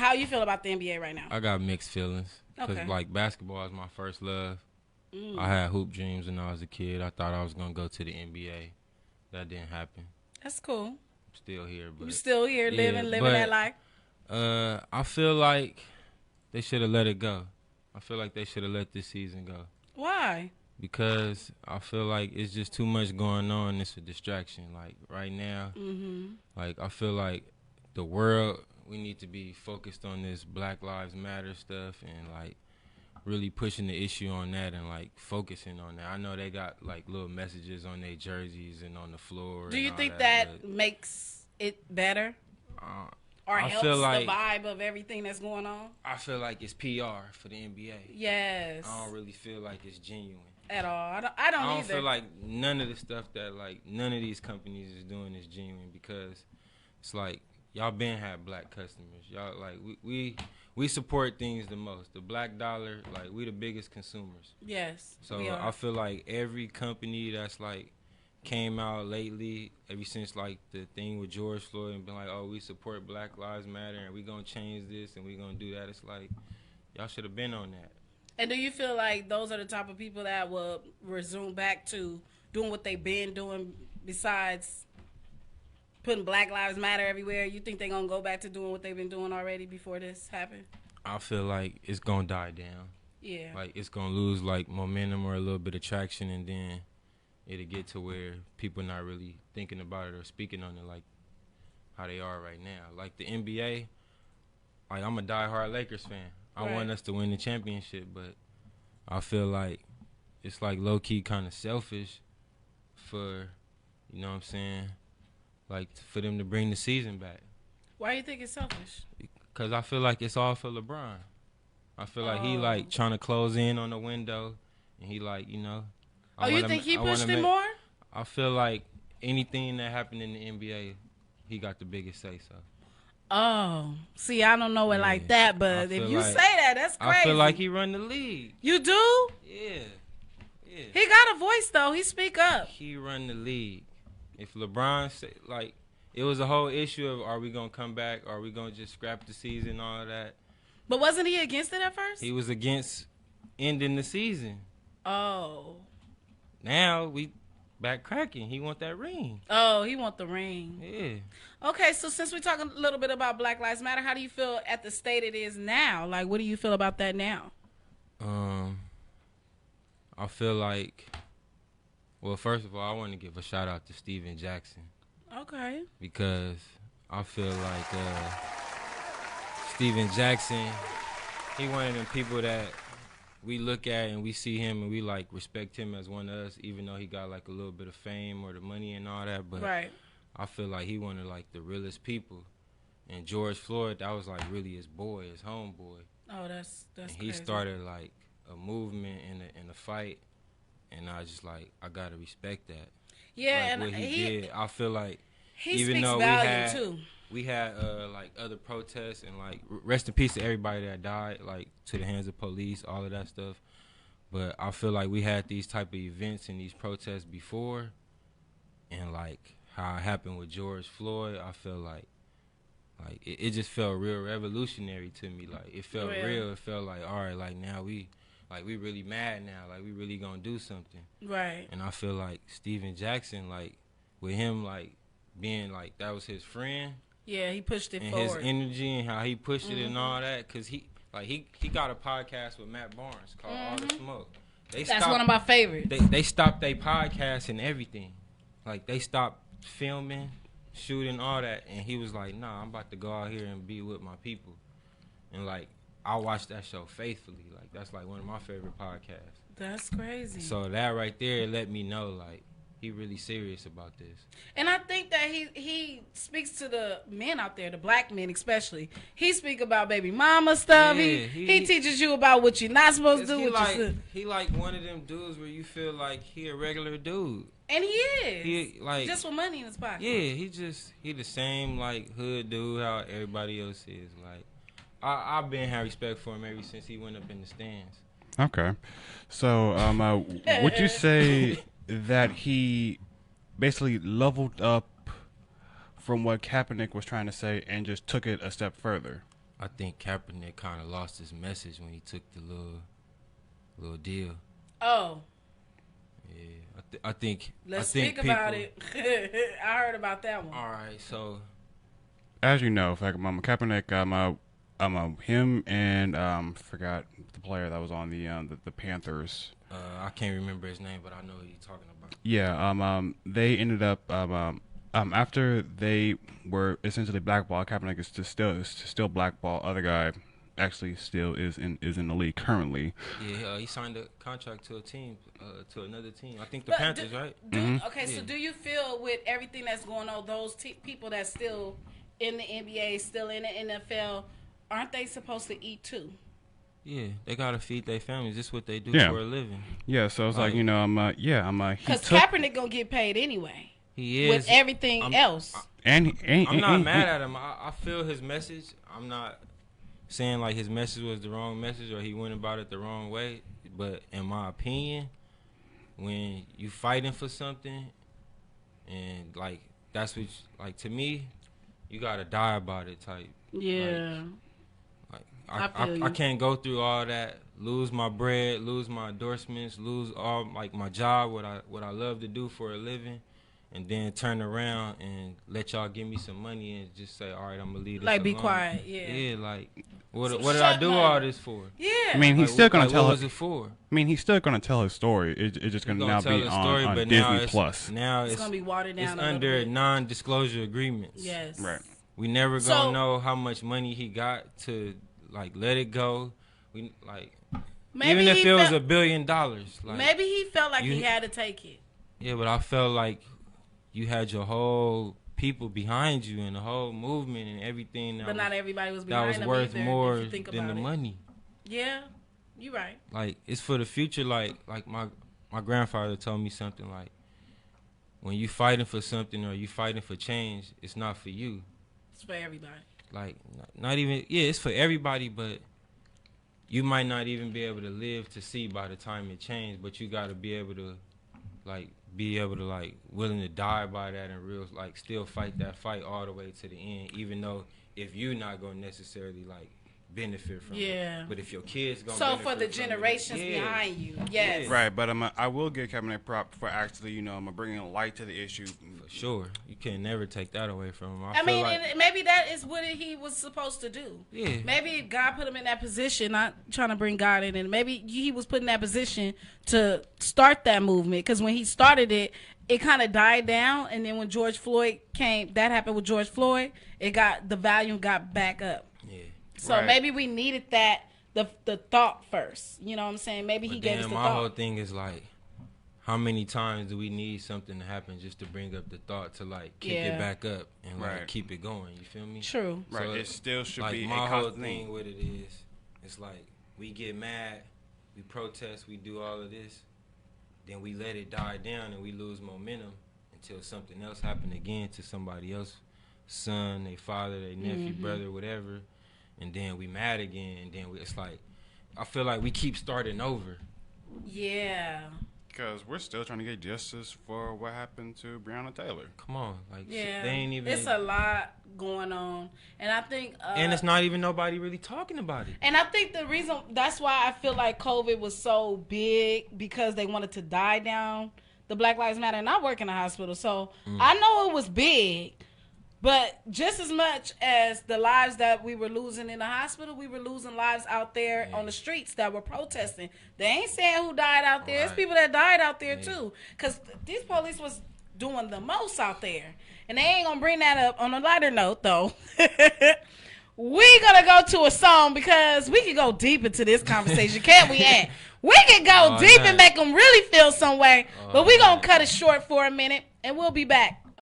How you feel about the NBA right now? I got mixed feelings because Okay. like basketball is my first love. Mm. I had hoop dreams when I was a kid. I thought I was gonna go to the NBA. That didn't happen. That's cool. I'm still here, You but still here yeah, living that life? I feel like they should have let it go. I feel like they should have let this season go Why? because I feel like it's just too much going on. It's a distraction. Like right now, like I feel like the world, we need to be focused on this Black Lives Matter stuff and like really pushing the issue on that and like focusing on that. I know they got like little messages on their jerseys and on the floor. Do and you all think that makes it better uh, or I helps feel like the vibe of everything that's going on? I feel like it's PR for the NBA. Yes. I don't really feel like it's genuine At all. I don't I don't either. feel like none of the stuff that like none of these companies is doing is genuine because it's like y'all been had black customers. Y'all like we support things the most. The black dollar, like we the biggest consumers. Yes. So we are. I feel like every company that's like came out lately, ever since like the thing with George Floyd and been like, oh, we support Black Lives Matter and we gonna change this and we gonna do that. It's like y'all should have been on that. And do you feel like those are the type of people that will resume back to doing what they've been doing besides putting Black Lives Matter everywhere? You think they're going to go back to doing what they've been doing already before this happened? I feel like it's gonna die down. Yeah. Like it's gonna lose like momentum or a little bit of traction, and then it'll get to where people not really thinking about it or speaking on it like how they are right now. Like the NBA, like I'm a diehard Lakers fan. I Right. want us to win the championship, but I feel like it's like low key kind of selfish for, you know what I'm saying, like for them to bring the season back. Why do you think it's selfish? Cause I feel like it's all for LeBron. I feel like he like trying to close in on the window, and he like, you know. You think he pushed it more? I feel like anything that happened in the NBA, he got the biggest say so. Oh, see, I don't know it Yeah. like that, I but if feel you like- say that, that's crazy. I feel like he run the league. You do? Yeah. He got a voice though. He speak up. He run the league. If LeBron say like, it was a whole issue of are we gonna come back? Are we gonna just scrap the season? All of that. But wasn't he against it at first? He was against ending the season. Oh. Now we back cracking. He want that ring. Oh, he want the ring. Yeah. Okay, so since we're talking a little bit about Black Lives Matter, how do you feel at the state it is now? Like, what do you feel about that now? I feel like, well, first of all, I want to give a shout out to Steven Jackson Okay. because I feel like Steven Jackson, he one of them people that we look at and we see him and we like respect him as one of us, even though he got like a little bit of fame or the money and all that. But Right. I feel like he one of like the realest people. And George Floyd, that was like really his boy, his homeboy. Oh, that's And he crazy. started like a movement in a fight, and I just like I gotta respect that. Yeah, Like and what he did. I feel like he even speaks though value too. we had like other protests and like rest in peace to everybody that died, like to the hands of police, all of that stuff. But I feel like we had these type of events and these protests before, and like how it happened with George Floyd, I feel like it just felt real revolutionary to me. Like it felt real. It felt like all right, like now we really mad now. Like we really gonna do something. Right. And I feel like Steven Jackson, like with him like being like that was his friend. Yeah, he pushed it And forward. his energy and how he pushed it and all that, cause he got a podcast with Matt Barnes called All the Smoke. That's one of my favorites. They stopped their podcast and everything, like they stopped filming, shooting, all that, and he was like, "Nah, I'm about to go out here and be with my people," and like I watched that show faithfully. Like that's like one of my favorite podcasts. That's crazy. So that right there let me know like he really serious about this. And I think that he speaks to the men out there, the black men especially. He speak about baby mama stuff. Yeah, he teaches you about what you're not supposed to do. He like one of them dudes where you feel like he a regular dude. And he is. He like just with money in his pocket. Yeah, he the same like hood dude how everybody else is. Like I've been had respect for him ever since he went up in the stands. Okay, so would you say that he basically leveled up from what Kaepernick was trying to say and just took it a step further? I think Kaepernick kind of lost his message when he took the little deal. Oh, Yeah, I think. let's I think speak about it. I heard about that one. All right, so As you know, Kaepernick, him and forgot the player that was on the Panthers. I can't remember his name, but I know who you're talking about. Yeah, they ended up after they were essentially blackballed. Kaepernick is still blackball. Other guy actually still is in the league currently. Yeah, he signed a contract to a team, to another team. I think the Panthers, right? Okay, so do you feel with everything that's going on, those people that's still in the NBA, still in the NFL, aren't they supposed to eat too? Yeah, they gotta feed their families. This is what they do Yeah. for a living. Yeah, so it's like, Right. Because Kaepernick gonna get paid anyway He is with everything else. I'm I'm not mad at him. I feel his message. I'm not saying like his message was the wrong message or he went about it the wrong way. But in my opinion, when you fighting for something, and like that's what like to me, you gotta die about it type. Yeah. Like I feel you. I can't go through all that, lose my bread, lose my endorsements, lose all like my job, what I love to do for a living, and then turn around and let y'all give me some money and just say, all right, I'm gonna leave this Like, be alone. quiet, yeah. Yeah, like what Some did I shut do money. all this for? Yeah. I mean, he's still gonna like, tell what us. was it for? I mean, he's still gonna tell his story. It's just gonna now Tell be the story, on but now Disney it's, Plus. Now it's gonna be watered down. it's a little under bit. non-disclosure agreements. Yes. Right. We never So- gonna know how much money he got to like let it go. We like Maybe even if he it was felt- $1 billion, like maybe he felt like he you- had to take it. yeah, but I felt like you had your whole people behind you and the whole movement and everything But not everybody was that behind was him worth either, more if you think than the about it. money. Yeah, you're right. Like it's for the future. Like my grandfather told me something like, when you fighting for something or you fighting for change, it's not for you. It's for everybody. Like not even it's for everybody, but you might not even be able to live to see by the time it changed. But you got to be able to willing to die by that and real like still fight that fight all the way to the end, even though if you're not gonna necessarily like benefit from Yeah. it, but if your kids gonna So benefit for the from it, generations yeah. behind you, yes. Yeah. Right, but I will give Kaepernick prop for actually, bringing light to the issue. For sure, you can never take that away from him. I feel mean, like, and maybe that is what he was supposed to do. yeah, Maybe God put him in that position, not trying to bring God in, and maybe he was put in that position to start that movement. Because when he started it, it kind of died down, and then when George Floyd came, that happened with George Floyd. The volume got back up. yeah. So Right. maybe we needed the thought first. You know what I'm saying? Maybe he But gave then us the my thought. whole thing is like, how many times do we need something to happen just to bring up the thought to like kick Yeah. it back up and like Right. keep it going? You feel me? True. Right, So, it still should like be a my whole constant thing thing. with it is, it's like we get mad, we protest, we do all of this, then we let it die down and we lose momentum until something else happen again to somebody else, son, their father, their nephew, brother, whatever, and then we mad again, and then it's like, I feel like we keep starting over. Yeah. Because we're still trying to get justice for what happened to Breonna Taylor. Come on, like Yeah. they ain't even. It's a lot going on, and I think. And it's not even nobody really talking about it. And I think the reason that's why I feel like COVID was so big because they wanted to die down the Black Lives Matter. And I work in a hospital, so I know it was big. But just as much as the lives that we were losing in the hospital, we were losing lives out there on the streets that were protesting. They ain't saying who died out there. It's Right. people that died out there too. Because these police was doing the most out there. And they ain't going to bring that up on a lighter note, though. We gonna go to a song because we can go deep into this conversation, can't we, Aunt? We can go Oh, deep nice. and make them really feel some way. Oh, But we gonna nice. cut it short for a minute, and we'll be back.